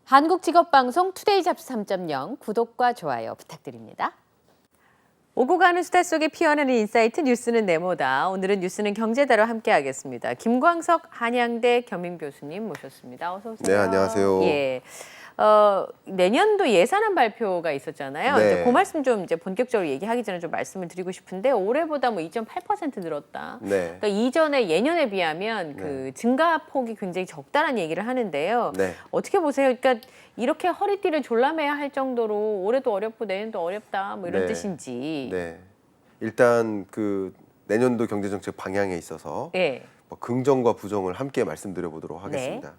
한국직업방송 투데이 잡스 3.0 구독과 좋아요 부탁드립니다. 오고 가는 수다 속에 피어나는 인사이트 뉴스는 네모다. 오늘은 뉴스는 경제다로 함께하겠습니다. 김광석 한양대 겸임 교수님 모셨습니다. 어서 오세요. 네, 안녕하세요. 예. 내년도 예산안 발표가 있었잖아요. 네. 이제 그 말씀 좀 이제 본격적으로 얘기하기 전에 좀 말씀을 드리고 싶은데 올해보다 뭐 2.8% 늘었다. 네. 그러니까 이전에 예년에 비하면 그 증가폭이 굉장히 적다라는 얘기를 하는데요. 네. 어떻게 보세요? 그러니까 이렇게 허리띠를 졸라매야 할 정도로 올해도 어렵고 내년도 어렵다 뭐 이런 네. 뜻인지. 네. 일단 그 내년도 경제정책 방향에 있어서 예. 뭐 긍정과 부정을 함께 말씀드려 보도록 하겠습니다.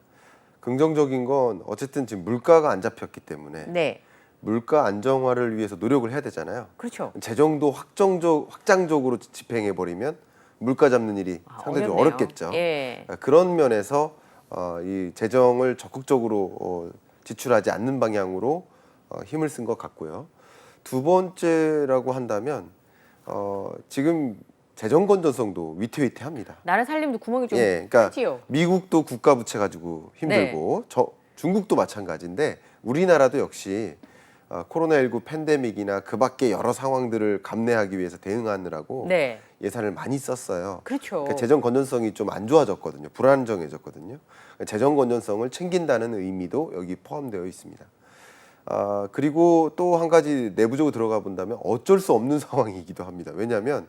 긍정적인 건 어쨌든 지금 물가가 안 잡혔기 때문에 네. 물가 안정화를 위해서 노력을 해야 되잖아요. 그렇죠. 재정도 확장적으로 집행해 버리면 물가 잡는 일이 상당히 좀 어렵네요. 어렵겠죠. 예. 그런 면에서 이 재정을 적극적으로 지출하지 않는 방향으로 힘을 쓴 것 같고요. 두 번째라고 한다면 지금 재정 건전성도 위태위태합니다. 나라 살림도 구멍이 좀 그러니까 크지요. 미국도 국가 부채 가지고 힘들고 중국도 마찬가지인데 우리나라도 역시 코로나19 팬데믹이나 그 밖에 여러 상황들을 감내하기 위해서 대응하느라고 네. 예산을 많이 썼어요. 그렇죠. 그러니까 재정 건전성이 좀 안 좋아졌거든요. 불안정해졌거든요. 재정 건전성을 챙긴다는 의미도 여기 포함되어 있습니다. 그리고 또 한 가지 내부적으로 들어가 본다면 어쩔 수 없는 상황이기도 합니다. 왜냐하면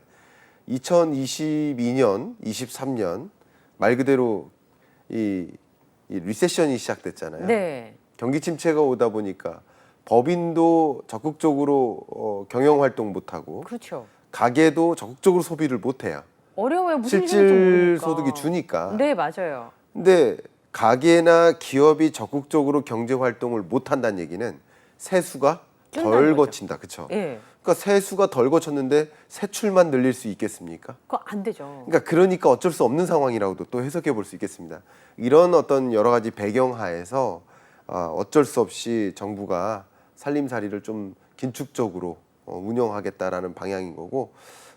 2022년, 23년 말 그대로 이 리세션이 시작됐잖아요. 네. 경기 침체가 오다 보니까 법인도 적극적으로 경영 활동 못하고 그렇죠. 가게도 적극적으로 소비를 못해요. 어려워요. 무슨 일인지 실질 모르니까. 소득이 주니까. 네, 맞아요. 근데 가게나 기업이 적극적으로 경제 활동을 못 한다는 얘기는 세수가 뜬다는 덜 거죠. 거친다. 그렇죠? 예. 그러니까 세수가 덜 거쳤는데 세출만 늘릴 수 있겠습니까? 그거 안 되죠. 그러니까 어쩔 수 없는 상황이라고도 또 해석해 볼 수 있겠습니다. 이런 어떤 여러 가지 배경 하에서 어쩔 수 없이 정부가 살림살이를 좀 긴축적으로 운영하겠다라는 방향인 거고,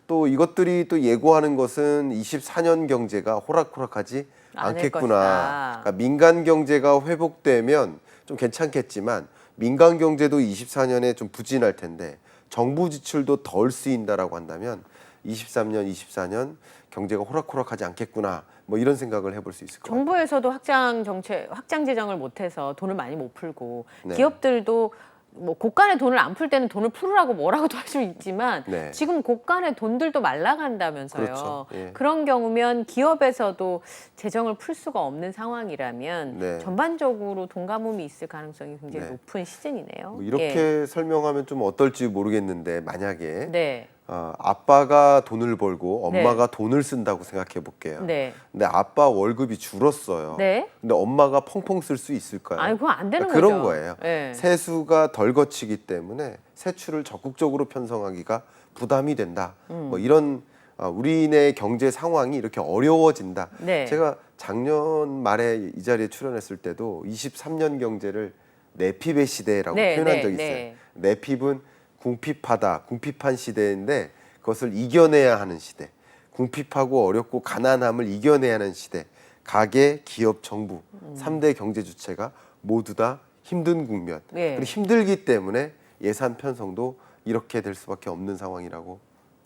또 이것들이 또 예고하는 것은 24년 경제가 호락호락하지 않을 것이다. 않겠구나. 그러니까 민간 경제가 회복되면 좀 괜찮겠지만 민간 경제도 24년에 좀 부진할 텐데 정부 지출도 덜 쓰인다라고 한다면 23년, 24년 경제가 호락호락하지 않겠구나. 뭐 이런 생각을 해볼 수 있을 것 같아요. 정부에서도 확장 재정을 못해서 돈을 많이 못 풀고 네. 기업들도 뭐 고간의 돈을 안 풀 때는 돈을 풀으라고 뭐라고도 할 수 있지만 네. 지금 고간의 돈들도 말라간다면서요. 그렇죠. 예. 그런 경우면 기업에서도 재정을 풀 수가 없는 상황이라면 네. 전반적으로 돈 가뭄이 있을 가능성이 굉장히 네. 높은 시즌이네요. 뭐 이렇게 설명하면 좀 어떨지 모르겠는데 만약에 네. 아빠가 돈을 벌고 엄마가 돈을 쓴다고 생각해 볼게요. 네. 근데 아빠 월급이 줄었어요. 네. 근데 엄마가 펑펑 쓸 수 있을까요? 아니 그건 안 되는 그러니까 거죠. 그런 거예요. 네. 세수가 덜 거치기 때문에 세출을 적극적으로 편성하기가 부담이 된다. 뭐 이런 우리네 경제 상황이 이렇게 어려워진다. 네. 제가 작년 말에 이 자리에 출연했을 때도 23년 경제를 내핍의 시대라고 표현한 적이 있어요. 내핍은 궁핍하다, 궁핍한 시대인데 그것을 이겨내야 하는 시대. 궁핍하고 어렵고 가난함을 이겨내야 하는 시대. 가계, 기업, 정부 3대 경제 주체가 모두 다 힘든 국면. 네. 그리고 힘들기 때문에 예산 편성도 이렇게 될 수밖에 없는 상황이라고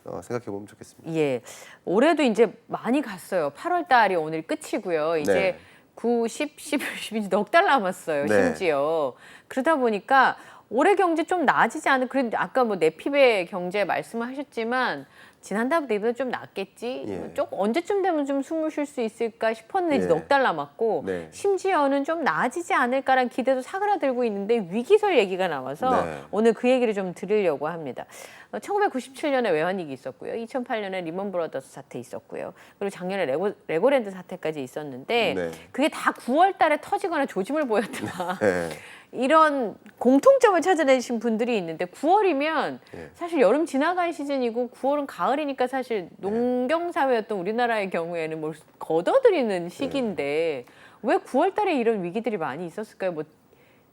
생각해 보면 좋겠습니다. 예. 올해도 이제 많이 갔어요. 8월 달이 오늘 끝이고요. 이제 네. 9, 10, 11, 12, 넉 달 남았어요. 네. 심지어. 그러다 보니까 올해 경제 좀 나아지지 않은, 그래도 아까 뭐 내핍의 경제 말씀을 하셨지만 지난달보다 좀 낫겠지. 예. 조금 언제쯤 되면 좀 숨을 쉴 수 있을까 싶었는데 이제 예. 넉 달 남았고 네. 심지어는 좀 나아지지 않을까라는 기대도 사그라들고 있는데 위기설 얘기가 나와서 네. 오늘 그 얘기를 좀 드리려고 합니다. 1997년에 외환위기 있었고요. 2008년에 리먼 브라더스 사태 있었고요. 그리고 작년에 레고랜드 사태까지 있었는데 네. 그게 다 9월 달에 터지거나 조짐을 보였다. 네. 이런 공통점을 찾아내신 분들이 있는데 9월이면 예. 사실 여름 지나간 시즌이고 9월은 가을이니까 사실 농경사회였던 우리나라의 경우에는 뭘 걷어들이는 시기인데 왜 9월 달에 이런 위기들이 많이 있었을까요? 뭐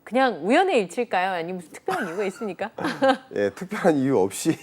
그냥 우연의 일치일까요? 아니면 무슨 특별한 이유가 있습니까? 예, 특별한 이유 없이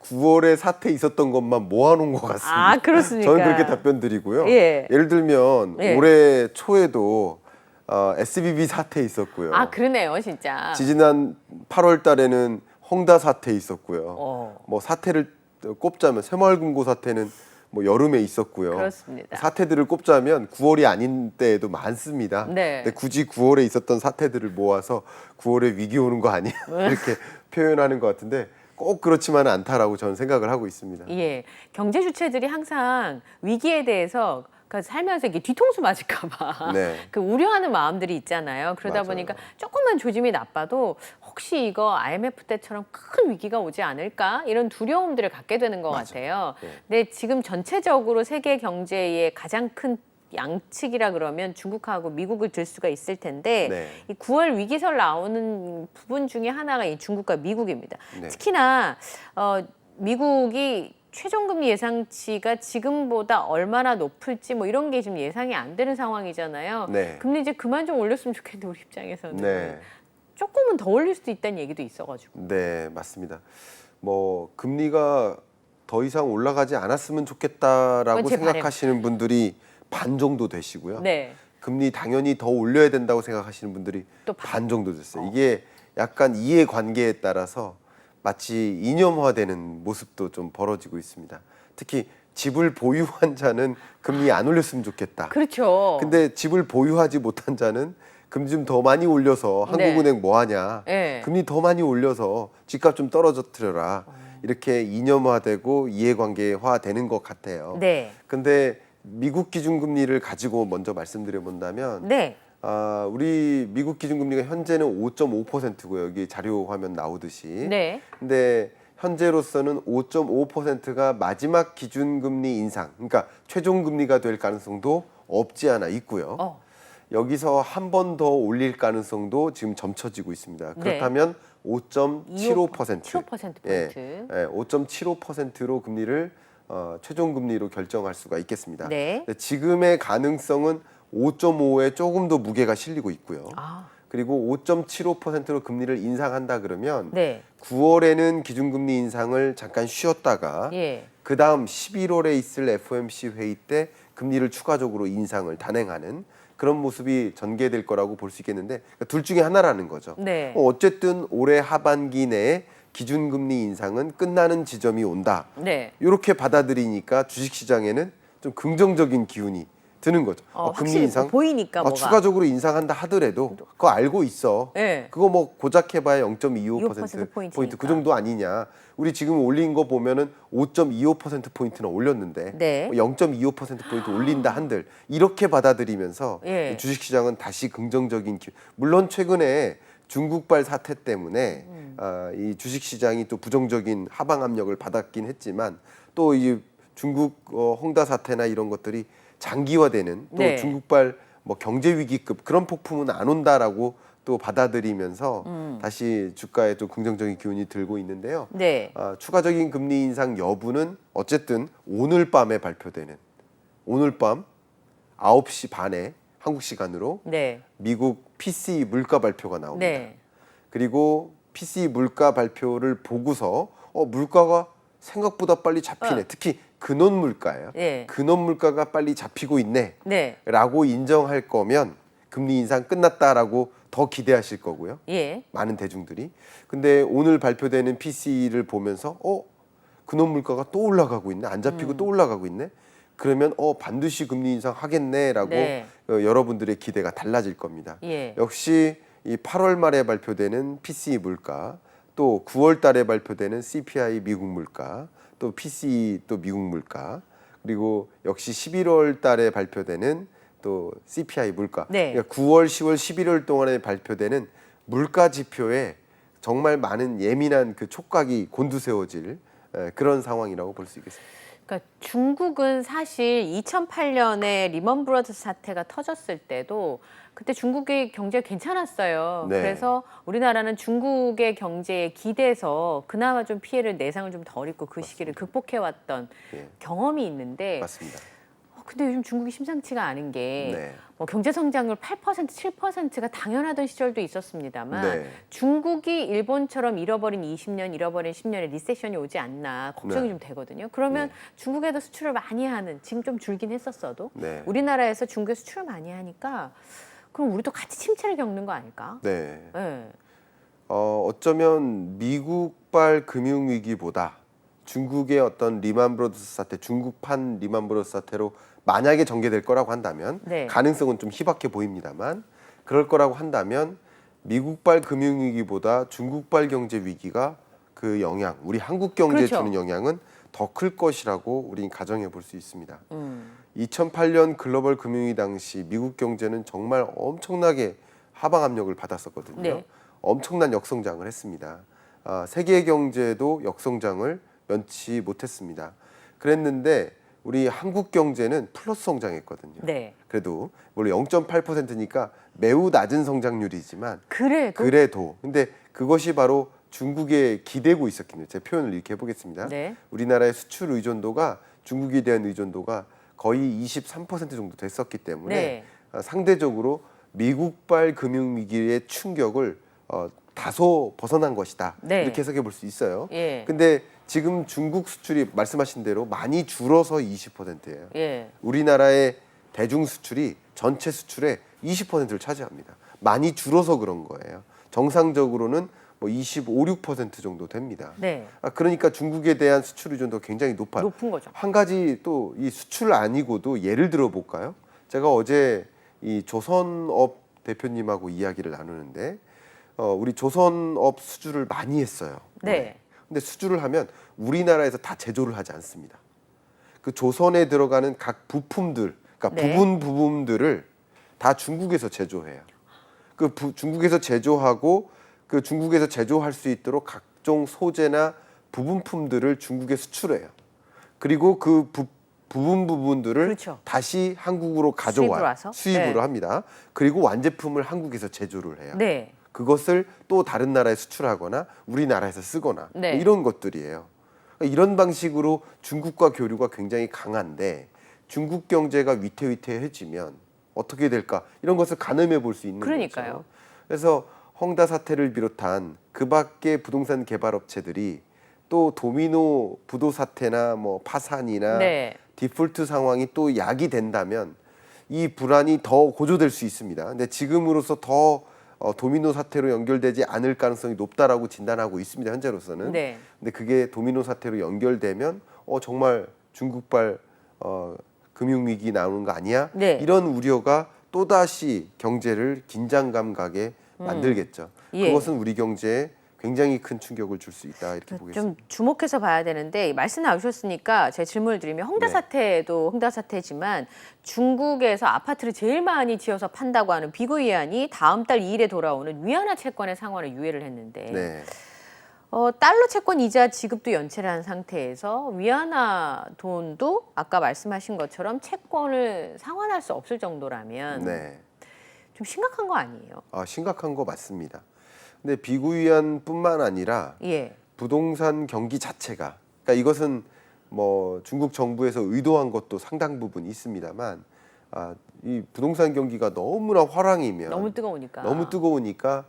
9월에 사태 있었던 것만 모아놓은 것 같습니다. 아, 그렇습니까? 저는 그렇게 답변 드리고요. 예. 예를 들면 예. 올해 초에도 SBB 사태 있었고요. 아, 그러네요, 진짜. 지지난 8월 달에는 헝다 사태 있었고요. 뭐 사태를 꼽자면 새마을금고 사태는 뭐 여름에 있었고요. 그렇습니다. 사태들을 꼽자면 9월이 아닌 때에도 많습니다. 네. 근데 굳이 9월에 있었던 사태들을 모아서 9월에 위기 오는 거 아니야 이렇게 표현하는 것 같은데 꼭 그렇지만은 않다라고 저는 생각을 하고 있습니다. 예, 경제 주체들이 항상 위기에 대해서 그러니까 살면서 이게 뒤통수 맞을까봐 네. 그 우려하는 마음들이 있잖아요. 그러다 맞아요. 보니까 조금만 조짐이 나빠도 혹시 이거 IMF 때처럼 큰 위기가 오지 않을까 이런 두려움들을 갖게 되는 것 맞아요. 같아요. 네. 근데 지금 전체적으로 세계 경제의 가장 큰 양측이라 그러면 중국하고 미국을 들 수가 있을 텐데 네. 이 9월 위기설 나오는 부분 중에 하나가 이 중국과 미국입니다. 네. 특히나 미국이 최종금리 예상치가 지금보다 얼마나 높을지 뭐 이런 게 지금 예상이 안 되는 상황이잖아요. 네. 금리 이제 그만 좀 올렸으면 좋겠는데 우리 입장에서는 네. 조금은 더 올릴 수도 있다는 얘기도 있어가지고. 네, 맞습니다. 뭐 금리가 더 이상 올라가지 않았으면 좋겠다라고 그건 제 생각하시는 분들이 반 정도 되시고요. 네. 금리 당연히 더 올려야 된다고 생각하시는 분들이 또 반 정도 됐어요. 이게 약간 이해관계에 따라서 마치 이념화되는 모습도 좀 벌어지고 있습니다. 특히 집을 보유한 자는 금리 안 올렸으면 좋겠다. 그렇죠. 근데 집을 보유하지 못한 자는 금리 좀 더 많이 올려서 네. 한국은행 뭐 하냐. 네. 금리 더 많이 올려서 집값 좀 떨어뜨려라. 이렇게 이념화되고 이해관계화 되는 것 같아요. 네. 근데 미국 기준금리를 가지고 먼저 말씀드려 본다면 네. 우리 미국 기준금리가 현재는 5.5%고요. 여기 자료 화면 나오듯이. 네. 근데 현재로서는 5.5%가 마지막 기준금리 인상, 그러니까 최종금리가 될 가능성도 없지 않아 있고요. 여기서 한 번 더 올릴 가능성도 지금 점쳐지고 있습니다. 네. 그렇다면 5.75%. 75%포인트. 예, 5.75%로 금리를 최종 금리로 결정할 수가 있겠습니다. 네. 근데 지금의 가능성은 5.5에 조금 더 무게가 실리고 있고요. 아. 그리고 5.75%로 금리를 인상한다 그러면 네. 9월에는 기준금리 인상을 잠깐 쉬었다가 예. 그 다음 11월에 있을 FOMC 회의 때 금리를 추가적으로 인상을 단행하는 그런 모습이 전개될 거라고 볼 수 있겠는데 그러니까 둘 중에 하나라는 거죠. 네. 어쨌든 올해 하반기 내에 기준금리 인상은 끝나는 지점이 온다. 네. 이렇게 받아들이니까 주식시장에는 좀 긍정적인 기운이 드는 거죠. 금리 확실히 인상 보이니까 뭐가. 추가적으로 인상한다 하더라도 그거 알고 있어. 네. 그거 뭐 고작 해봐야 0.25% 포인트니까. 그 정도 아니냐. 우리 지금 올린 거 보면은 5.25% 포인트나 올렸는데 네. 0.25% 포인트 올린다 한들 이렇게 받아들이면서 예. 주식시장은 다시 긍정적인 기운. 물론 최근에 중국발 사태 때문에 이 주식시장이 또 부정적인 하방 압력을 받았긴 했지만 또 이 중국 헝다 사태나 이런 것들이 장기화되는 또 네. 중국발 뭐 경제 위기급 그런 폭풍은 안 온다라고 또 받아들이면서 다시 주가에 좀 긍정적인 기운이 들고 있는데요. 네. 추가적인 금리 인상 여부는 어쨌든 오늘 밤에 발표되는 오늘 밤 9시 반에 한국 시간으로 네. 미국 PCE 물가 발표가 나옵니다. 네. 그리고 PCE 물가 발표를 보고서 물가가 생각보다 빨리 잡히네. 특히 근원 물가예요. 네. 근원 물가가 빨리 잡히고 있네. 네. 라고 인정할 거면 금리 인상 끝났다라고 더 기대하실 거고요. 예. 많은 대중들이. 근데 오늘 발표되는 PCE를 보면서 근원 물가가 또 올라가고 있네. 안 잡히고 또 올라가고 있네. 그러면 반드시 금리 인상 하겠네라고 네. 여러분들의 기대가 달라질 겁니다. 예. 역시 이 8월 말에 발표되는 PCE 물가, 또 9월 달에 발표되는 CPI 미국 물가, 또 PCE 또 미국 물가, 그리고 역시 11월 달에 발표되는 또 CPI 물가. 네. 그러니까 9월, 10월, 11월 동안에 발표되는 물가 지표에 정말 많은 예민한 그 촉각이 곤두세워질 그런 상황이라고 볼 수 있겠습니다. 그러니까 중국은 사실 2008년에 리먼 브러더스 사태가 터졌을 때도 그때 중국의 경제가 괜찮았어요. 네. 그래서 우리나라는 중국의 경제에 기대서 그나마 좀 피해를 내상을 좀 덜 입고 그 시기를 극복해왔던 예. 경험이 있는데 맞습니다. 근데 요즘 중국이 심상치가 않은 게 네. 뭐 경제 성장률 8%, 7%가 당연하던 시절도 있었습니다만 네. 중국이 일본처럼 잃어버린 20년, 잃어버린 10년의 리세션이 오지 않나 걱정이 네. 좀 되거든요. 그러면 네. 중국에도 수출을 많이 하는 지금 좀 줄긴 했었어도 네. 우리나라에서 중국에 수출을 많이 하니까 그럼 우리도 같이 침체를 겪는 거 아닐까? 네. 네. 어쩌면 미국발 금융위기보다 중국의 어떤 리만 브러더스 사태, 중국판 리만 브러더스 사태로 만약에 전개될 거라고 한다면 네. 가능성은 좀 희박해 보입니다만 그럴 거라고 한다면 미국발 금융위기보다 중국발 경제 위기가 그 영향, 우리 한국 경제에 그렇죠. 주는 영향은 더 클 것이라고 우리는 가정해 볼 수 있습니다. 2008년 글로벌 금융위기 당시 미국 경제는 정말 엄청나게 하방 압력을 받았었거든요. 네. 엄청난 역성장을 했습니다. 세계 경제도 역성장을 면치 못했습니다. 그랬는데 우리 한국 경제는 플러스 성장했거든요. 네. 그래도 물론 0.8%니까 매우 낮은 성장률이지만 그래도 근데 그것이 바로 중국에 기대고 있었거든요. 제 표현을 이렇게 해보겠습니다. 네. 우리나라의 수출 의존도가 중국에 대한 의존도가 거의 23% 정도 됐었기 때문에 네. 상대적으로 미국발 금융위기의 충격을 다소 벗어난 것이다. 네. 이렇게 해석해 볼 수 있어요. 예. 근데 지금 중국 수출이 말씀하신 대로 많이 줄어서 20%예요. 예. 우리나라의 대중 수출이 전체 수출의 20%를 차지합니다. 많이 줄어서 그런 거예요. 정상적으로는 뭐 25, 6% 정도 됩니다. 네. 그러니까 중국에 대한 수출 의존도가 굉장히 높아요. 높은 거죠. 한 가지 또 이 수출 아니고도 예를 들어 볼까요? 제가 어제 이 조선업 대표님하고 이야기를 나누는데 우리 조선업 수주를 많이 했어요. 네. 근데 수주를 하면 우리나라에서 다 제조를 하지 않습니다. 그 조선에 들어가는 각 부품들, 그러니까 네. 부분들을 다 중국에서 제조해요. 중국에서 제조하고 그 중국에서 제조할 수 있도록 각종 소재나 부분품들을 중국에 수출해요. 그리고 그 부분들을 그렇죠. 다시 한국으로 가져와 수입으로 네. 합니다. 그리고 완제품을 한국에서 제조를 해요. 네. 그것을 또 다른 나라에 수출하거나 우리나라에서 쓰거나 네. 뭐 이런 것들이에요. 이런 방식으로 중국과 교류가 굉장히 강한데 중국 경제가 위태위태해지면 어떻게 될까? 이런 것을 가늠해 볼 수 있는 그러니까요. 거죠. 그래서 헝다 사태를 비롯한 그 밖의 부동산 개발 업체들이 또 도미노 부도 사태나 뭐 파산이나 네. 디폴트 상황이 또 야기된다면 이 불안이 더 고조될 수 있습니다. 근데 지금으로서 더 도미노 사태로 연결되지 않을 가능성이 높다라고 진단하고 있습니다. 현재로서는. 네. 근데 그게 도미노 사태로 연결되면 정말 중국발 금융위기 나오는 거 아니야? 네. 이런 우려가 또다시 경제를 긴장감 가게 만들겠죠. 예. 그것은 우리 경제에 굉장히 큰 충격을 줄 수 있다 이렇게 보겠습니다. 좀 주목해서 봐야 되는데 말씀 나오셨으니까 제가 질문을 드리면 헝다 네. 사태도 헝다 사태지만 중국에서 아파트를 제일 많이 지어서 판다고 하는 비구이안이 다음 달 2일에 돌아오는 위안화 채권의 상환을 유예를 했는데 네. 달러 채권 이자 지급도 연체를 한 상태에서 위안화 돈도 아까 말씀하신 것처럼 채권을 상환할 수 없을 정도라면 네. 좀 심각한 거 아니에요? 심각한 거 맞습니다. 근데 비구이안뿐만 아니라 예. 부동산 경기 자체가 그러니까 이것은 뭐 중국 정부에서 의도한 것도 상당 부분 있습니다만 이 부동산 경기가 너무나 화랑이면 너무 뜨거우니까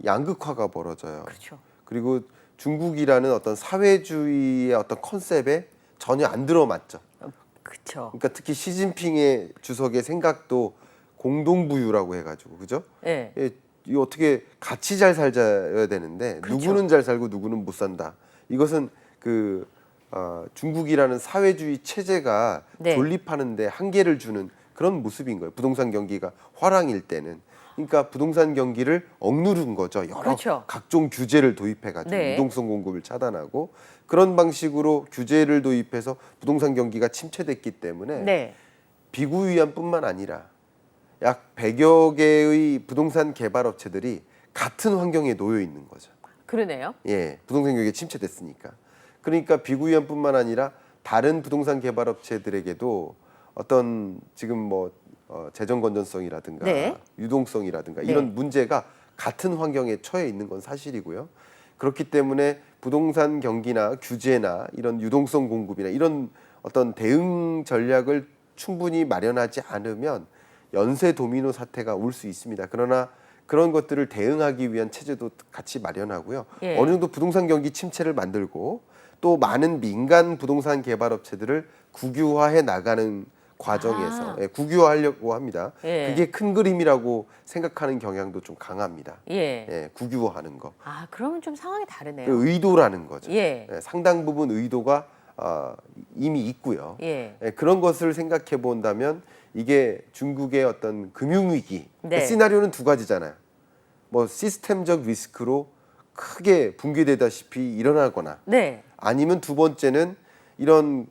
양극화가 벌어져요. 그렇죠. 그리고 중국이라는 어떤 사회주의의 어떤 컨셉에 전혀 안 들어맞죠. 그렇죠. 그러니까 특히 시진핑의 주석의 생각도 공동부유라고 해가지고 그죠? 예. 이 어떻게 같이 잘 살자야 되는데 그렇죠. 누구는 잘 살고 누구는 못 산다. 이것은 중국이라는 사회주의 체제가 네. 존립하는데 한계를 주는 그런 모습인 거예요. 부동산 경기가 화랑일 때는. 그러니까 부동산 경기를 억누른 거죠. 여러 그렇죠. 각종 규제를 도입해가지고 네. 유동성 공급을 차단하고 그런 방식으로 규제를 도입해서 부동산 경기가 침체됐기 때문에 네. 비구이안뿐만 아니라 약 100여 개의 부동산 개발 업체들이 같은 환경에 놓여 있는 거죠. 그러네요. 예, 부동산 경기가 침체됐으니까. 그러니까 비구이안뿐만 아니라 다른 부동산 개발 업체들에게도 어떤 지금 뭐 재정 건전성이라든가 네. 유동성이라든가 네. 이런 문제가 같은 환경에 처해 있는 건 사실이고요. 그렇기 때문에 부동산 경기나 규제나 이런 유동성 공급이나 이런 어떤 대응 전략을 충분히 마련하지 않으면 연쇄 도미노 사태가 올 수 있습니다. 그러나 그런 것들을 대응하기 위한 체제도 같이 마련하고요. 예. 어느 정도 부동산 경기 침체를 만들고 또 많은 민간 부동산 개발 업체들을 국유화해 나가는 과정에서 국유화하려고 합니다. 예. 그게 큰 그림이라고 생각하는 경향도 좀 강합니다. 예. 국유화하는 거. 아, 그러면 좀 상황이 다르네요. 그 의도라는 거죠. 예. 상당 부분 의도가 이미 있고요. 예. 그런 것을 생각해 본다면 이게 중국의 어떤 금융위기 네. 시나리오는 두 가지잖아요. 뭐 시스템적 리스크로 크게 붕괴되다시피 일어나거나 네. 아니면 두 번째는 이런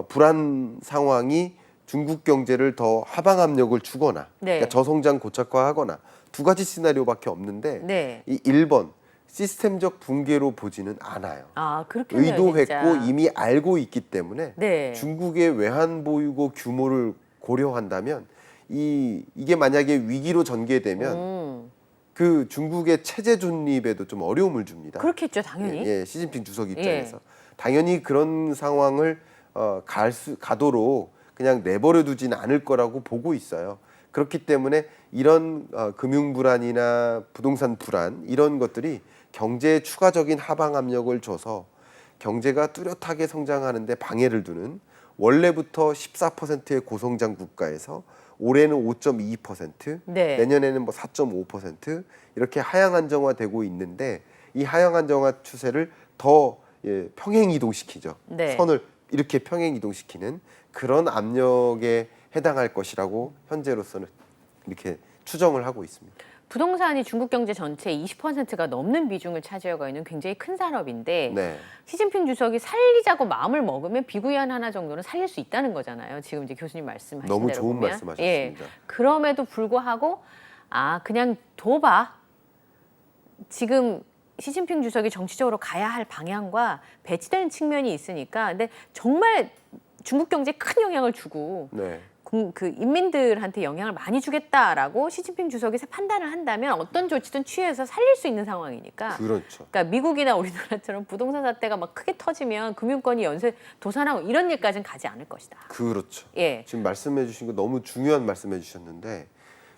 불안 상황이 중국 경제를 더 하방 압력을 주거나 네. 그러니까 저성장 고착화하거나 두 가지 시나리오밖에 없는데 네. 이 1번 시스템적 붕괴로 보지는 않아요. 아, 그렇겠네요. 의도했고 진짜. 이미 알고 있기 때문에 네. 중국의 외환 보유고 규모를 고려한다면 이게 만약에 위기로 전개되면 그 중국의 체제 존립에도 좀 어려움을 줍니다. 그렇겠죠, 당연히. 시진핑 주석 입장에서 당연히 그런 상황을 가도록 그냥 내버려 두지는 않을 거라고 보고 있어요. 그렇기 때문에 이런 금융 불안이나 부동산 불안 이런 것들이 경제에 추가적인 하방 압력을 줘서 경제가 뚜렷하게 성장하는데 방해를 두는 원래부터 14%의 고성장 국가에서 올해는 5.2%, 네. 내년에는 뭐 4.5% 이렇게 하향 안정화되고 있는데 이 하향 안정화 추세를 더 평행 이동시키죠. 네. 선을 이렇게 평행 이동시키는 그런 압력에 해당할 것이라고 현재로서는 이렇게 추정을 하고 있습니다. 부동산이 중국 경제 전체의 20%가 넘는 비중을 차지하고 있는 굉장히 큰 산업인데 네. 시진핑 주석이 살리자고 마음을 먹으면 비구이안 하나 정도는 살릴 수 있다는 거잖아요. 지금 이제 교수님 말씀하신 너무 대로 좋은 보면. 말씀하셨습니다. 그럼에도 불구하고 그냥 둬봐. 지금 시진핑 주석이 정치적으로 가야 할 방향과 배치되는 측면이 있으니까 근데 정말 중국 경제에 큰 영향을 주고 네. 그 인민들한테 영향을 많이 주겠다라고 시진핑 주석이 판단을 한다면 어떤 조치든 취해서 살릴 수 있는 상황이니까. 그렇죠. 그러니까 미국이나 우리나라처럼 부동산 사태가 막 크게 터지면 금융권이 연쇄 도산하고 이런 일까지는 가지 않을 것이다. 그렇죠. 예. 지금 말씀해 주신 거 너무 중요한 말씀해 주셨는데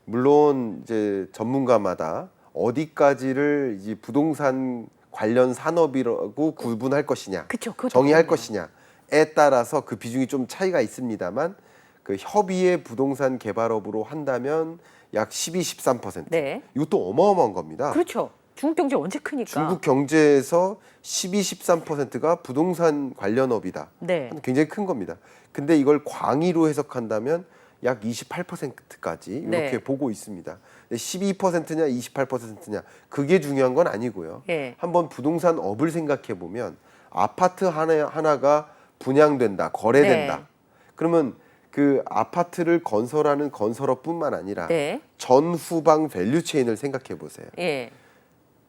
물론 이제 전문가마다 어디까지를 이 부동산 관련 산업이라고 구분할 것이냐, 그쵸, 그것도 정의할 그렇네요. 것이냐에 따라서 그 비중이 좀 차이가 있습니다만 그 협의의 부동산 개발업으로 한다면 약 12, 13%. 네. 이것도 어마어마한 겁니다. 그렇죠. 중국 경제 언제 크니까. 중국 경제에서 12, 13%가 부동산 관련업이다. 네. 굉장히 큰 겁니다. 근데 이걸 광의로 해석한다면 약 28%까지 이렇게 네. 보고 있습니다. 12%냐 28%냐 그게 중요한 건 아니고요. 예. 한번 부동산 업을 생각해 보면 아파트 하나가 분양된다, 거래된다. 네. 그러면 그 아파트를 건설하는 건설업뿐만 아니라 네. 전후방 밸류체인을 생각해 보세요. 예.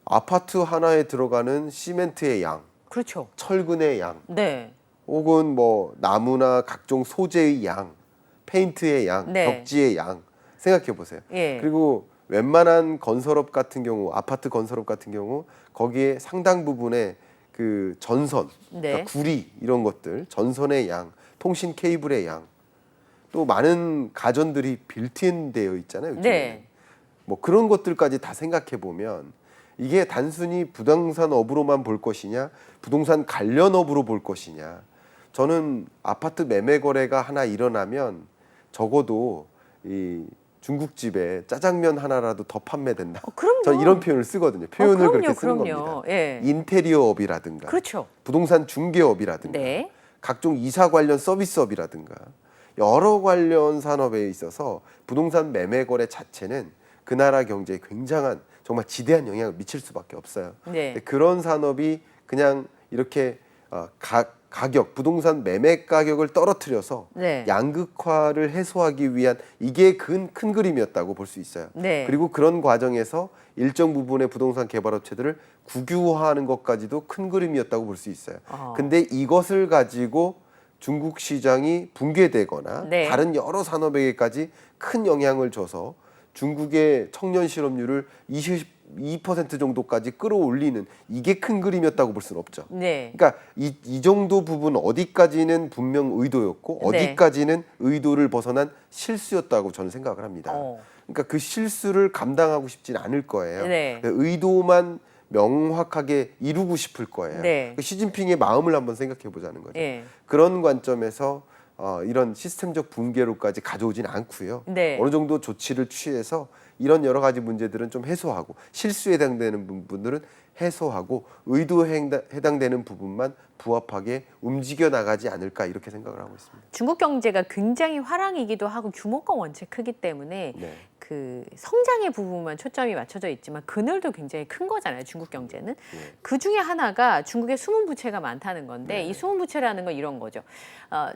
아파트 하나에 들어가는 시멘트의 양, 그렇죠. 철근의 양, 네. 혹은 뭐 나무나 각종 소재의 양, 페인트의 양, 네. 벽지의 양 생각해 보세요. 예. 그리고 웬만한 건설업 같은 경우, 아파트 건설업 같은 경우 거기에 상당 부분의 그 전선, 네. 그러니까 구리 이런 것들, 전선의 양, 통신 케이블의 양, 또 많은 가전들이 빌트인 되어 있잖아요. 요즘에는. 네. 뭐 그런 것들까지 다 생각해 보면 이게 단순히 부동산 업으로만 볼 것이냐, 부동산 관련업으로 볼 것이냐. 저는 아파트 매매 거래가 하나 일어나면 적어도 이 중국집에 짜장면 하나라도 더 판매된다. 그럼요. 저는 이런 표현을 쓰거든요. 표현을 그럼요, 그렇게 쓰는 그럼요. 겁니다. 예. 인테리어업이라든가, 그렇죠. 부동산 중개업이라든가, 네. 각종 이사 관련 서비스업이라든가 여러 관련 산업에 있어서 부동산 매매 거래 자체는 그 나라 경제에 굉장한 정말 지대한 영향을 미칠 수밖에 없어요. 네. 근데 그런 산업이 그냥 이렇게 가격, 부동산 매매 가격을 떨어뜨려서 네. 양극화를 해소하기 위한 이게 큰 그림이었다고 볼 수 있어요. 네. 그리고 그런 과정에서 일정 부분의 부동산 개발업체들을 국유화하는 것까지도 큰 그림이었다고 볼 수 있어요. 근데 이것을 가지고 중국 시장이 붕괴되거나 네. 다른 여러 산업에게까지 큰 영향을 줘서 중국의 청년 실업률을 22% 정도까지 끌어올리는 이게 큰 그림이었다고 볼 수는 없죠. 네. 그러니까 이 정도 부분 어디까지는 분명 의도였고 네. 어디까지는 의도를 벗어난 실수였다고 저는 생각을 합니다. 그러니까 그 실수를 감당하고 싶지는 않을 거예요. 네. 그러니까 의도만 명확하게 이루고 싶을 거예요. 네. 그 시진핑의 마음을 한번 생각해 보자는 거죠. 예. 그런 관점에서 이런 시스템적 붕괴로까지 가져오지는 않고요. 네. 어느 정도 조치를 취해서 이런 여러 가지 문제들은 좀 해소하고 실수에 해당되는 부분들은 해소하고 의도에 해당되는 부분만 부합하게 움직여 나가지 않을까 이렇게 생각을 하고 있습니다. 중국 경제가 굉장히 화랑이기도 하고 규모가 원체 크기 때문에 네. 그 성장의 부분만 초점이 맞춰져 있지만 그늘도 굉장히 큰 거잖아요. 중국 경제는. 그 중에 하나가 중국의 숨은 부채가 많다는 건데 이 숨은 부채라는 건 이런 거죠.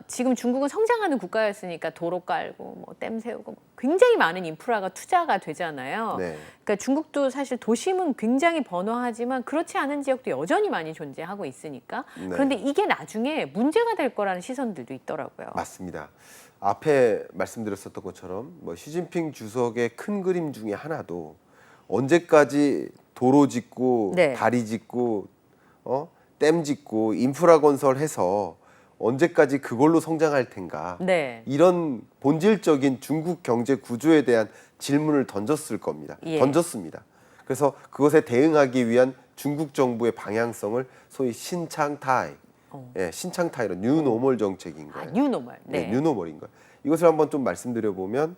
지금 중국은 성장하는 국가였으니까 도로 깔고 뭐 댐 세우고 굉장히 많은 인프라가 투자가 되잖아요. 네. 그러니까 중국도 사실 도심은 굉장히 번화하지만 그렇지 않은 지역도 여전히 많이 존재하고 있으니까. 네. 그런데 이게 나중에 문제가 될 거라는 시선들도 있더라고요. 맞습니다. 앞에 말씀드렸었던 것처럼 뭐 시진핑 주석의 큰 그림 중에 하나도 언제까지 도로 짓고 네. 다리 짓고 댐 짓고 인프라 건설해서 언제까지 그걸로 성장할 텐가 네. 이런 본질적인 중국 경제 구조에 대한 질문을 던졌을 겁니다. 예. 던졌습니다. 그래서 그것에 대응하기 위한 중국 정부의 방향성을 소위 신창타이, 신창타이로 뉴노멀 정책인 거예요. 뉴노멀. 네. 뉴노멀인 거예요. 이것을 한번 좀 말씀드려 보면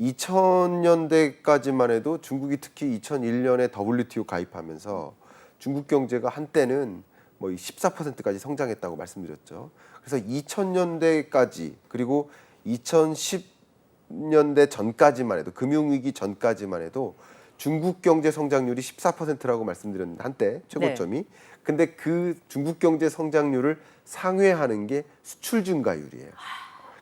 2000년대까지만 해도 중국이 특히 2001년에 WTO 가입하면서 중국 경제가 한때는 뭐 14%까지 성장했다고 말씀드렸죠. 그래서 2000년대까지 그리고 2010년대 전까지만 해도 금융위기 전까지만 해도 중국 경제 성장률이 14%라고 말씀드렸는데 한때 최고점이. 네. 근데 그 중국 경제 성장률을 상회하는 게 수출 증가율이에요.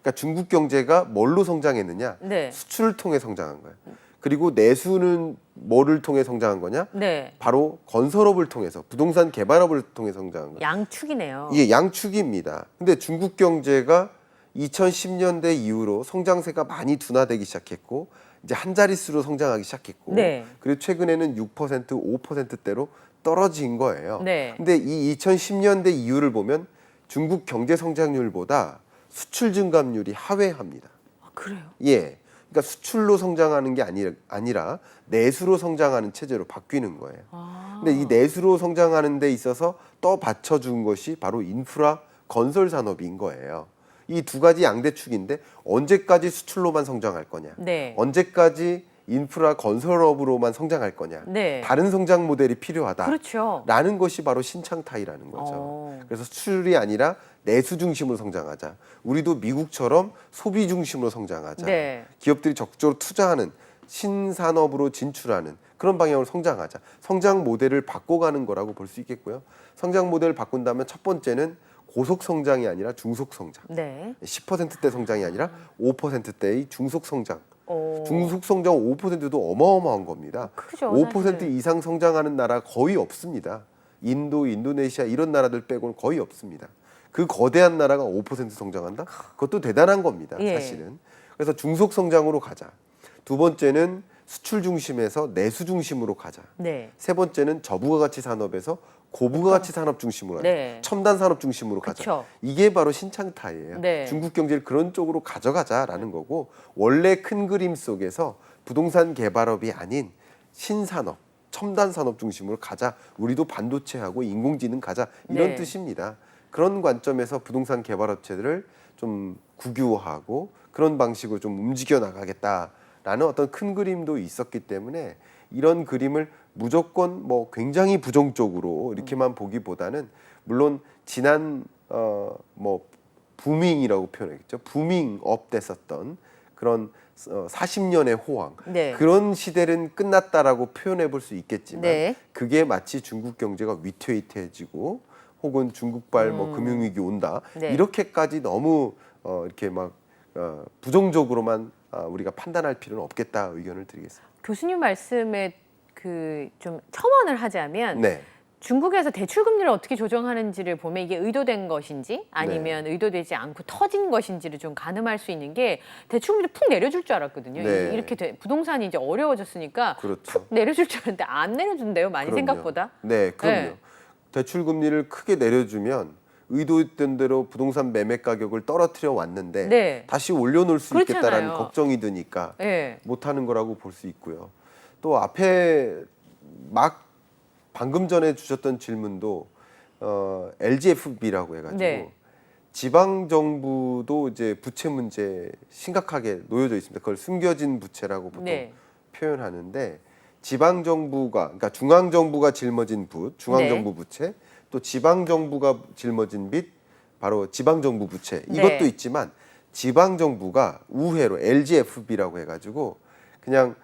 그러니까 중국 경제가 뭘로 성장했느냐? 네. 수출을 통해 성장한 거예요. 그리고 내수는 뭐를 통해 성장한 거냐? 네. 바로 건설업을 통해서 부동산 개발업을 통해 성장한 거예요. 양축이네요. 이게 양축입니다. 근데 중국 경제가 2010년대 이후로 성장세가 많이 둔화되기 시작했고 이제 한 자릿수로 성장하기 시작했고 네. 그리고 최근에는 6%, 5%대로 떨어진 거예요. 네. 근데 이 2010년대 이후를 보면 중국 경제 성장률보다 수출 증가율이 하회합니다. 아, 그래요? 예. 그러니까 수출로 성장하는 게 아니라 내수로 성장하는 체제로 바뀌는 거예요. 근데 이 내수로 성장하는 데 있어서 떠받쳐준 것이 바로 인프라 건설 산업인 거예요. 이 두 가지 양대축인데 언제까지 수출로만 성장할 거냐? 네. 언제까지 인프라 건설업으로만 성장할 거냐? 네. 다른 성장 모델이 필요하다. 그렇죠. 라는 것이 바로 신창타이라는 거죠. 그래서 수출이 아니라 내수 중심으로 성장하자. 우리도 미국처럼 소비 중심으로 성장하자. 네. 기업들이 적극적으로 투자하는 신산업으로 진출하는 그런 방향으로 성장하자. 성장 모델을 바꿔가는 거라고 볼 수 있겠고요. 성장 모델을 바꾼다면 첫 번째는 고속 성장이 아니라 중속 성장. 네. 10%대 성장이 아니라 5%대의 중속 성장. 오. 중속 성장 5%도 어마어마한 겁니다. 크죠, 5% 사실. 이상 성장하는 나라 거의 없습니다. 인도, 인도네시아 이런 나라들 빼고는 거의 없습니다. 그 거대한 나라가 5% 성장한다? 그것도 대단한 겁니다. 예. 사실은. 그래서 중속 성장으로 가자. 두 번째는 수출 중심에서 내수 중심으로 가자. 네. 세 번째는 저부가가치 산업에서 고부가가치 산업 중심으로 가자. 네. 첨단 산업 중심으로 가자. 그쵸. 이게 바로 신창타이예요. 네. 중국 경제를 그런 쪽으로 가져가자라는 거고 원래 큰 그림 속에서 부동산 개발업이 아닌 신산업, 첨단 산업 중심으로 가자. 우리도 반도체하고 인공지능 가자. 이런 네. 뜻입니다. 그런 관점에서 부동산 개발업체들을 좀 국유화하고 그런 방식으로 좀 움직여 나가겠다라는 어떤 큰 그림도 있었기 때문에 이런 그림을 무조건 뭐 굉장히 부정적으로 이렇게만 보기보다는 물론 지난 뭐 부밍이라고 표현했죠. 부밍업 됐었던 그런 40년의 호황 네. 그런 시대는 끝났다라고 표현해 볼 수 있겠지만 네. 그게 마치 중국 경제가 위태위태해지고 혹은 중국발 뭐 금융위기 온다 네. 이렇게까지 너무 이렇게 막 부정적으로만 우리가 판단할 필요는 없겠다 의견을 드리겠습니다. 교수님 말씀에 그 좀 첨언을 하자면 네. 중국에서 대출 금리를 어떻게 조정하는지를 보면 이게 의도된 것인지 아니면 의도되지 않고 터진 것인지를 좀 가늠할 수 있는 게 대출 금리를 푹 내려줄 줄 알았거든요. 네. 이렇게 부동산이 이제 어려워졌으니까 그렇죠. 푹 내려줄 줄 알았는데 안 내려준대요. 많이 그럼요. 생각보다. 네, 그럼요. 네. 대출 금리를 크게 내려주면 의도했던 대로 부동산 매매 가격을 떨어뜨려 왔는데 네. 다시 올려놓을 수 그렇잖아요. 있겠다라는 걱정이 드니까 네. 못하는 거라고 볼 수 있고요. 또 앞에 막 방금 전에 주셨던 질문도 LGFB라고 해가지고 네. 지방 정부도 이제 부채 문제 심각하게 놓여져 있습니다. 그걸 숨겨진 부채라고 보통 네. 표현하는데 지방 정부가 그러니까 중앙 정부가 짊어진 중앙 정부 부채, 또 지방 정부가 짊어진 빚, 바로 지방 정부 부채 이것도 있지만 지방 정부가 우회로 LGFB라고 해가지고 그냥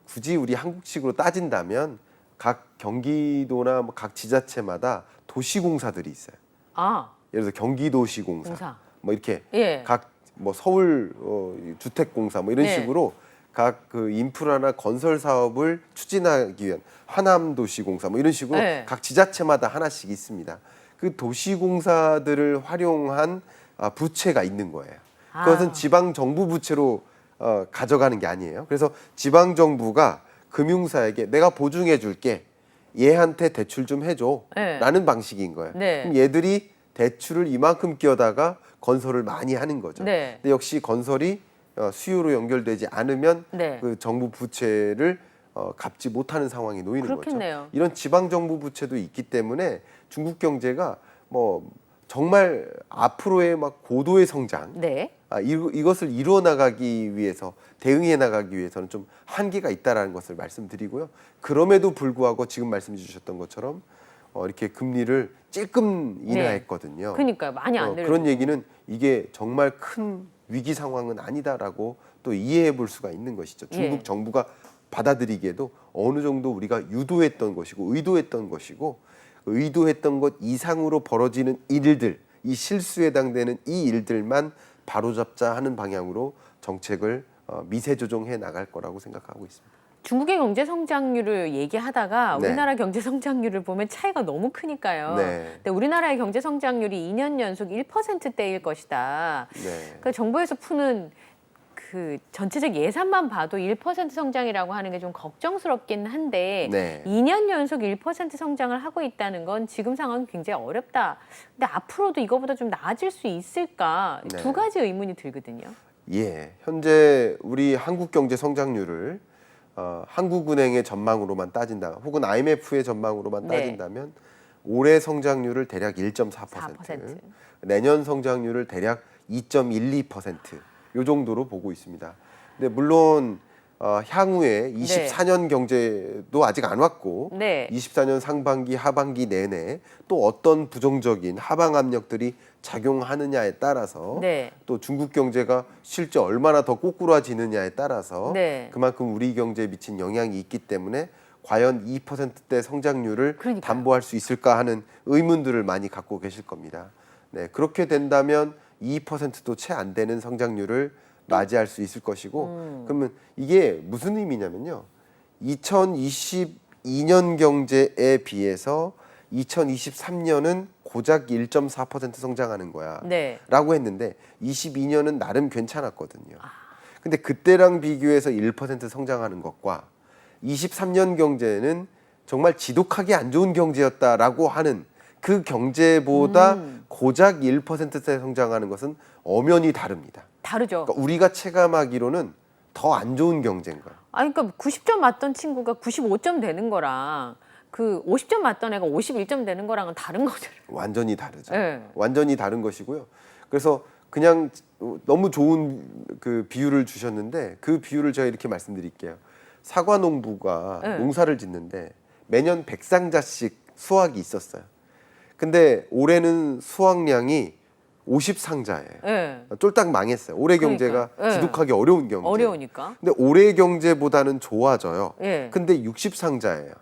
굳이 우리 한국식으로 따진다면 각 경기도나 뭐 각 지자체마다 도시공사들이 있어요. 아, 예를 들어서 경기도시공사, 공사. 뭐 이렇게 예. 각 뭐 서울 주택공사 뭐 이런 네. 식으로 각 그 인프라나 건설 사업을 추진하기 위한 하남도시공사 뭐 이런 식으로 네. 각 지자체마다 하나씩 있습니다. 그 도시공사들을 활용한 부채가 있는 거예요. 그것은 지방 정부 부채로 가져가는 게 아니에요. 그래서 지방 정부가 금융사에게 내가 보증해 줄게. 얘한테 대출 좀 해줘. 네. 라는 방식인 거예요. 네. 그럼 얘들이 대출을 이만큼 끼어다가 건설을 많이 하는 거죠. 네. 근데 역시 건설이 수요로 연결되지 않으면 네. 그 정부 부채를 갚지 못하는 상황이 놓이는 그렇겠네요. 거죠. 이런 지방 정부 부채도 있기 때문에 중국 경제가 뭐 정말 앞으로의 막 고도의 성장, 네. 이것을 이루어 나가기 위해서 대응해 나가기 위해서는 좀 한계가 있다라는 것을 말씀드리고요. 그럼에도 불구하고 지금 말씀해 주셨던 것처럼 이렇게 금리를 찔끔 인하했거든요. 그러니까요. 많이 안 내려. 그런 얘기는 이게 정말 큰 위기 상황은 아니다라고 또 이해해 볼 수가 있는 것이죠. 중국 정부가 받아들이기에도 어느 정도 우리가 유도했던 것이고 의도했던 것이고 의도했던 것 이상으로 벌어지는 일들, 이 실수에 해당되는 이 일들만 바로잡자 하는 방향으로 정책을 미세 조정해 나갈 거라고 생각하고 있습니다. 중국의 경제 성장률을 얘기하다가 네. 우리나라 경제 성장률을 보면 차이가 너무 크니까요. 네. 근데 우리나라의 경제 성장률이 2년 연속 1%대일 것이다. 네. 그러니까 정부에서 푸는 그 전체적 예산만 봐도 1% 성장이라고 하는 게 좀 걱정스럽긴 한데 네. 2년 연속 1% 성장을 하고 있다는 건 지금 상황은 굉장히 어렵다. 근데 앞으로도 이거보다 좀 나아질 수 있을까? 네. 두 가지 의문이 들거든요. 예, 현재 우리 한국 경제 성장률을 한국은행의 전망으로만 따진다, 혹은 IMF의 전망으로만 네. 따진다면 올해 성장률을 대략 1.4%, 4%. 내년 성장률을 대략 2.12%, 요 정도로 보고 있습니다. 근데 물론 향후에 24년 경제도 아직 안 왔고 네. 24년 상반기, 하반기 내내 또 어떤 부정적인 하방 압력들이 작용하느냐에 따라서 네. 또 중국 경제가 실제 얼마나 더 꼬꾸라지느냐에 따라서 네. 그만큼 우리 경제에 미친 영향이 있기 때문에 과연 2%대 성장률을 그러니까요. 담보할 수 있을까 하는 의문들을 많이 갖고 계실 겁니다. 네, 그렇게 된다면 2%도 채 안 되는 성장률을 맞이할 수 있을 것이고, 그러면 이게 무슨 의미냐면요. 2022년 경제에 비해서 2023년은 고작 1.4% 성장하는 거야. 네. 라고 했는데 22년은 나름 괜찮았거든요. 근데 그때랑 비교해서 1% 성장하는 것과 23년 경제는 정말 지독하게 안 좋은 경제였다라고 하는 그 경제보다 고작 1%대 성장하는 것은 엄연히 다릅니다. 다르죠. 그러니까 우리가 체감하기로는 더 안 좋은 경제인 거예요. 그러니까 90점 맞던 친구가 95점 되는 거랑 그 50점 맞던 애가 51점 되는 거랑은 다른 거잖아요. 완전히 다르죠. 네. 완전히 다른 것이고요. 그래서 그냥 너무 좋은 그 비유를 주셨는데 그 비유를 제가 이렇게 말씀드릴게요. 사과 농부가 네. 농사를 짓는데 매년 100상자씩 수확이 있었어요. 근데 올해는 수확량이 50상자예요. 네. 쫄딱 망했어요. 올해 경제가 그러니까요. 네. 지독하게 어려운 경제. 어려우니까. 근데 올해 경제보다는 좋아져요. 예. 근데 60상자예요.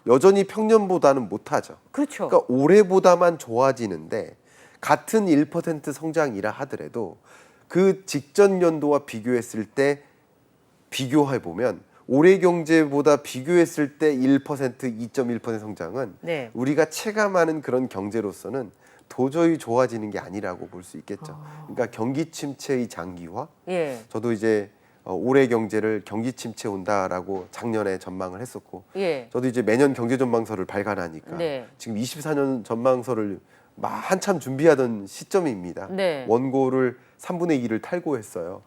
여전히 평년보다는 못하죠. 그렇죠. 그러니까 올해보다만 좋아지는데 같은 1% 성장이라 하더라도 그 직전 연도와 비교했을 때 비교해 보면 올해 경제보다 비교했을 때 1%, 2.1% 성장은 네. 우리가 체감하는 그런 경제로서는 도저히 좋아지는 게 아니라고 볼 수 있겠죠. 그러니까 경기 침체의 장기화. 예. 저도 이제 올해 경제를 경기 침체 온다라고 작년에 전망을 했었고, 예. 저도 이제 매년 경제 전망서를 발간하니까 네. 지금 24년 전망서를 한참 준비하던 시점입니다. 네. 원고를 3분의 2를 탈고했어요.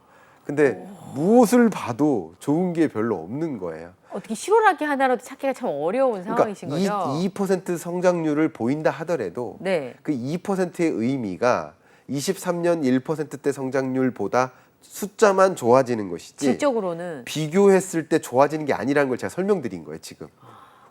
근데 무엇을 봐도 좋은 게 별로 없는 거예요. 어떻게 실오라기 하나라도 찾기가 참 어려운 상황이신 그러니까 거죠. 2% 성장률을 보인다 하더라도 네. 그 2%의 의미가 23년 1%대 성장률보다 숫자만 좋아지는 것이지 질적으로는 비교했을 때 좋아지는 게 아니라는 걸 제가 설명드린 거예요. 지금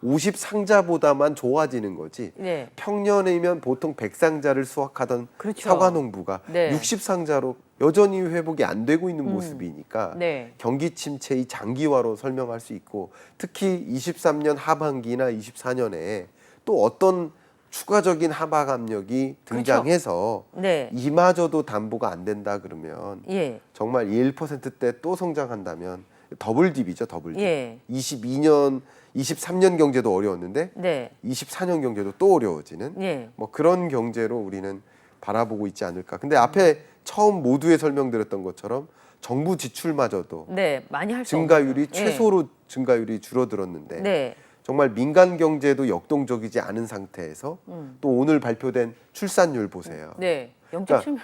50상자보다만 좋아지는 거지 네. 평년이면 보통 100상자를 수확하던 그렇죠. 사과농부가 네. 60상자로 여전히 회복이 안 되고 있는 모습이니까 네. 경기 침체의 장기화로 설명할 수 있고 특히 23년 하반기나 24년에 또 어떤 추가적인 하박 압력이 등장해서 네. 이마저도 담보가 안 된다 그러면 예. 정말 1%대 또 성장한다면 더블 딥이죠, 더블 딥. 예. 23년 경제도 어려웠는데 네. 24년 경제도 또 어려워지는 예. 뭐 그런 경제로 우리는 바라보고 있지 않을까. 근데 앞에 처음 모두에 설명드렸던 것처럼 정부 지출마저도 네. 많이 할 수 증가율이 없는. 최소로 증가율이 줄어들었는데 네. 정말 민간 경제도 역동적이지 않은 상태에서 또 오늘 발표된 출산율 보세요. 네. 0.7.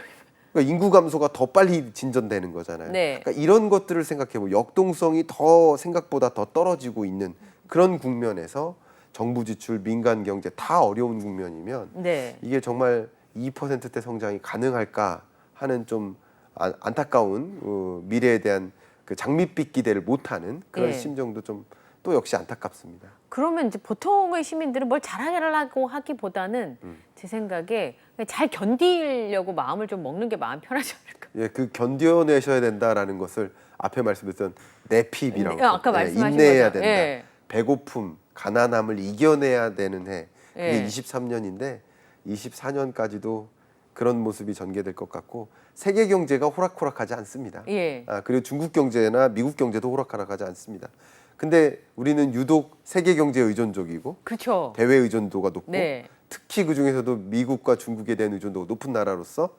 그러니까 인구 감소가 더 빨리 진전되는 거잖아요. 네. 그러니까 이런 것들을 생각해보면 역동성이 더 생각보다 더 떨어지고 있는 그런 국면에서 정부 지출, 민간 경제 다 어려운 국면이면 네. 이게 정말 2%대 성장이 가능할까 하는 좀 안타까운 미래에 대한 그 장밋빛 기대를 못하는 그런 예. 심정도 좀 또 역시 안타깝습니다. 그러면 이제 보통의 시민들은 뭘 잘하려고 하기보다는 제 생각에 그냥 잘 견디려고 마음을 좀 먹는 게 마음 편하지 않을까. 예, 그 견뎌내셔야 된다라는 것을 앞에 말씀드렸던 내핍이라고 아까 말씀하신 인내해야 거죠. 된다. 예. 배고픔, 가난함을 이겨내야 되는 해. 그게 예. 23년인데 24년까지도 그런 모습이 전개될 것 같고 세계 경제가 호락호락하지 않습니다. 예. 그리고 중국 경제나 미국 경제도 호락호락하지 않습니다. 근데 우리는 유독 세계 경제 의존적이고 그렇죠. 대외 의존도가 높고 네. 특히 그 중에서도 미국과 중국에 대한 의존도가 높은 나라로서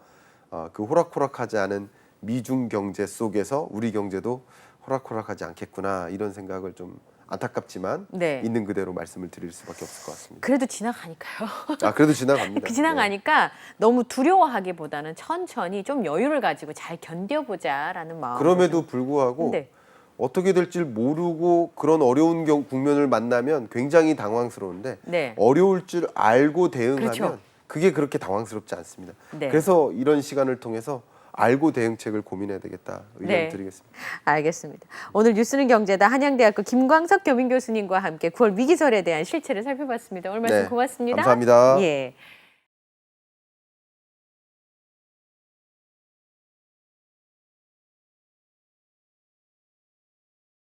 그 호락호락하지 않은 미중 경제 속에서 우리 경제도 호락호락하지 않겠구나 이런 생각을 좀 안타깝지만 네. 있는 그대로 말씀을 드릴 수밖에 없을 것 같습니다. 그래도 지나가니까요. 그래도 지나갑니다. 그 지나가니까 너무 두려워하기보다는 천천히 좀 여유를 가지고 잘 견뎌보자라는 마음. 그럼에도 불구하고 네. 어떻게 될지 모르고 그런 어려운 국면을 만나면 굉장히 당황스러운데 네. 어려울 줄 알고 대응하면 그렇죠. 그게 그렇게 당황스럽지 않습니다. 네. 그래서 이런 시간을 통해서 알고 대응책을 고민해야 되겠다 의견 네. 드리겠습니다. 알겠습니다. 오늘 뉴스는 경제다 한양대학교 김광석 교민 교수님과 함께 9월 위기설에 대한 실체를 살펴봤습니다. 오늘 말씀 네. 고맙습니다. 감사합니다. 예.